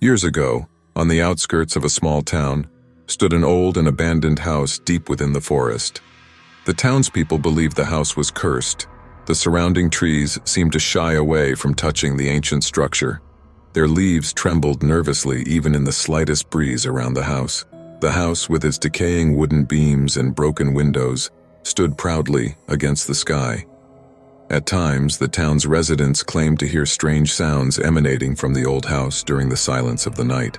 Years ago, on the outskirts of a small town, stood an old and abandoned house deep within the forest. The townspeople believed the house was cursed. The surrounding trees seemed to shy away from touching the ancient structure. Their leaves trembled nervously even in the slightest breeze around the house. The house, with its decaying wooden beams and broken windows, stood proudly against the sky. At times, the town's residents claimed to hear strange sounds emanating from the old house during the silence of the night.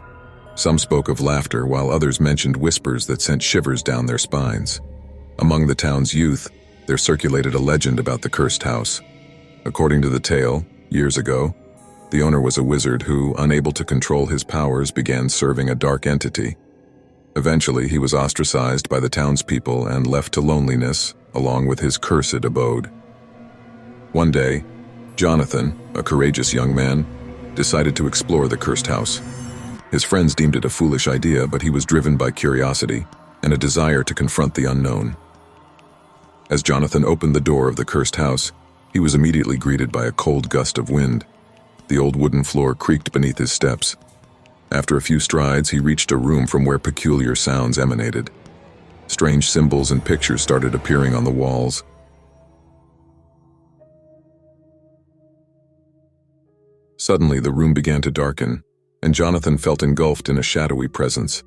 Some spoke of laughter, while others mentioned whispers that sent shivers down their spines. Among the town's youth, there circulated a legend about the cursed house. According to the tale, years ago, the owner was a wizard who, unable to control his powers, began serving a dark entity. Eventually, he was ostracized by the townspeople and left to loneliness, along with his cursed abode. One day, Jonathan, a courageous young man, decided to explore the cursed house. His friends deemed it a foolish idea, but he was driven by curiosity and a desire to confront the unknown. As Jonathan opened the door of the cursed house, he was immediately greeted by a cold gust of wind. The old wooden floor creaked beneath his steps. After a few strides, he reached a room from where peculiar sounds emanated. Strange symbols and pictures started appearing on the walls. Suddenly, the room began to darken, and Jonathan felt engulfed in a shadowy presence.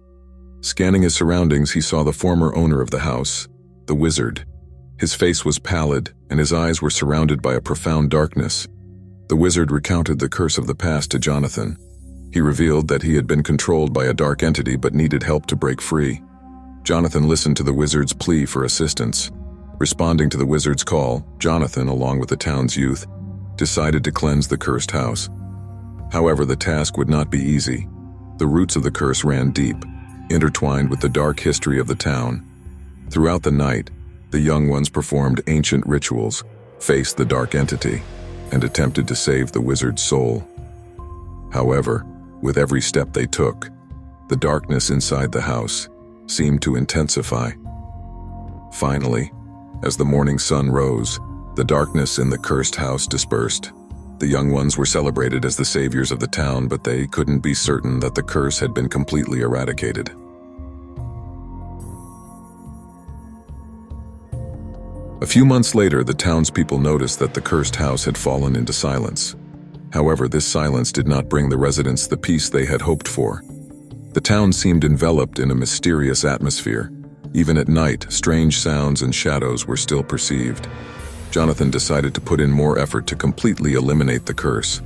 Scanning his surroundings, he saw the former owner of the house, the wizard. His face was pallid, and his eyes were surrounded by a profound darkness. The wizard recounted the curse of the past to Jonathan. He revealed that he had been controlled by a dark entity but needed help to break free. Jonathan listened to the wizard's plea for assistance. Responding to the wizard's call, Jonathan, along with the town's youth, decided to cleanse the cursed house. However, the task would not be easy. The roots of the curse ran deep, intertwined with the dark history of the town. Throughout the night, the young ones performed ancient rituals, faced the dark entity, and attempted to save the wizard's soul. However, with every step they took, the darkness inside the house seemed to intensify. Finally, as the morning sun rose, the darkness in the cursed house dispersed. The young ones were celebrated as the saviors of the town, but they couldn't be certain that the curse had been completely eradicated. A few months later, the townspeople noticed that the cursed house had fallen into silence. However, this silence did not bring the residents the peace they had hoped for. The town seemed enveloped in a mysterious atmosphere. Even at night, strange sounds and shadows were still perceived. Jonathan decided to put in more effort to completely eliminate the curse.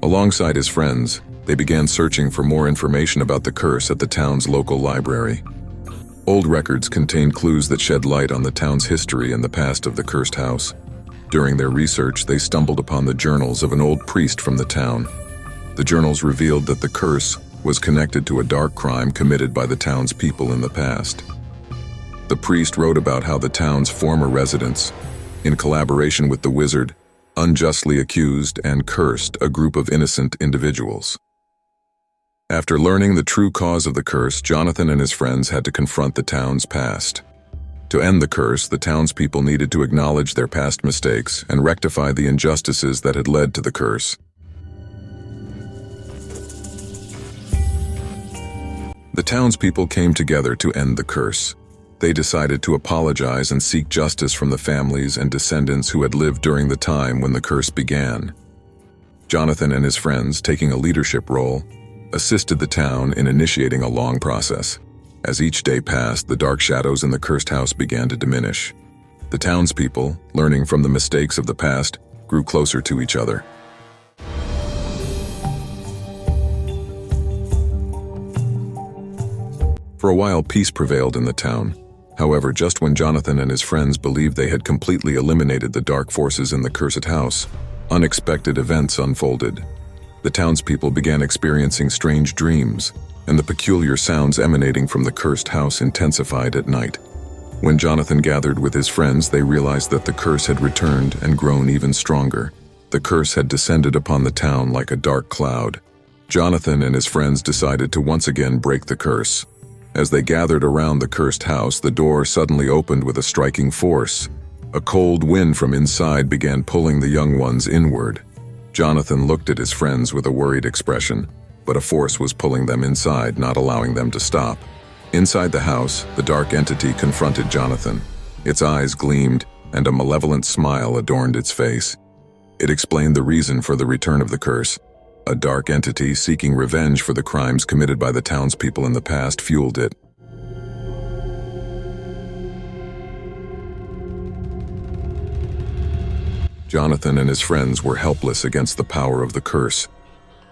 Alongside his friends, they began searching for more information about the curse at the town's local library. Old records contained clues that shed light on the town's history and the past of the cursed house. During their research, they stumbled upon the journals of an old priest from the town. The journals revealed that the curse was connected to a dark crime committed by the town's people in the past. The priest wrote about how the town's former residents, in collaboration with the wizard, unjustly accused and cursed a group of innocent individuals. After learning the true cause of the curse, Jonathan and his friends had to confront the town's past. To end the curse, the townspeople needed to acknowledge their past mistakes and rectify the injustices that had led to the curse. The townspeople came together to end the curse. They decided to apologize and seek justice from the families and descendants who had lived during the time when the curse began. Jonathan and his friends, taking a leadership role, assisted the town in initiating a long process. As each day passed, the dark shadows in the cursed house began to diminish. The townspeople, learning from the mistakes of the past, grew closer to each other. For a while, peace prevailed in the town. However, just when Jonathan and his friends believed they had completely eliminated the dark forces in the cursed house, unexpected events unfolded. The townspeople began experiencing strange dreams, and the peculiar sounds emanating from the cursed house intensified at night. When Jonathan gathered with his friends, they realized that the curse had returned and grown even stronger. The curse had descended upon the town like a dark cloud. Jonathan and his friends decided to once again break the curse. As they gathered around the cursed house, the door suddenly opened with a striking force. A cold wind from inside began pulling the young ones inward. Jonathan looked at his friends with a worried expression. but a force was pulling them inside, not allowing them to stop. Inside the house, the dark entity confronted Jonathan. Its eyes gleamed, and a malevolent smile adorned its face. It explained the reason for the return of the curse. A dark entity seeking revenge for the crimes committed by the townspeople in the past fueled it. Jonathan and his friends were helpless against the power of the curse.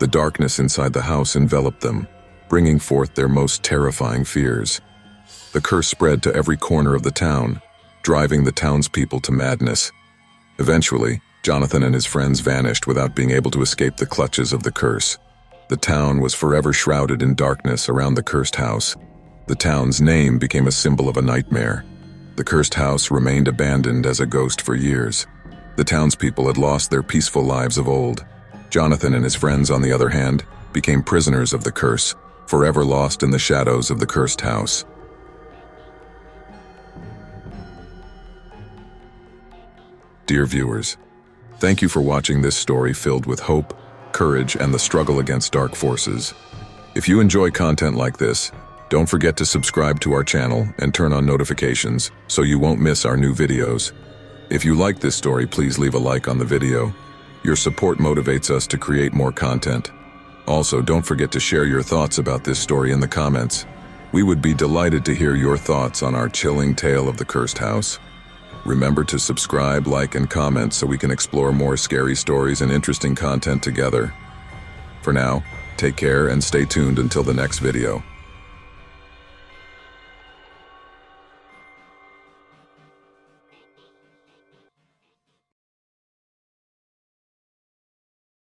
The darkness inside the house enveloped them, bringing forth their most terrifying fears. The curse spread to every corner of the town, driving the townspeople to madness. Eventually, Jonathan and his friends vanished without being able to escape the clutches of the curse. The town was forever shrouded in darkness around the cursed house. The town's name became a symbol of a nightmare. The cursed house remained abandoned as a ghost for years. The townspeople had lost their peaceful lives of old. Jonathan and his friends, on the other hand, became prisoners of the curse, forever lost in the shadows of the cursed house. Dear viewers, thank you for watching this story filled with hope, courage, and the struggle against dark forces. If you enjoy content like this, don't forget to subscribe to our channel and turn on notifications so you won't miss our new videos. If you like this story, please leave a like on the video. Your support motivates us to create more content. Also, don't forget to share your thoughts about this story in the comments. We would be delighted to hear your thoughts on our chilling tale of the cursed house. Remember to subscribe, like, and comment so we can explore more scary stories and interesting content together. For now, take care and stay tuned until the next video.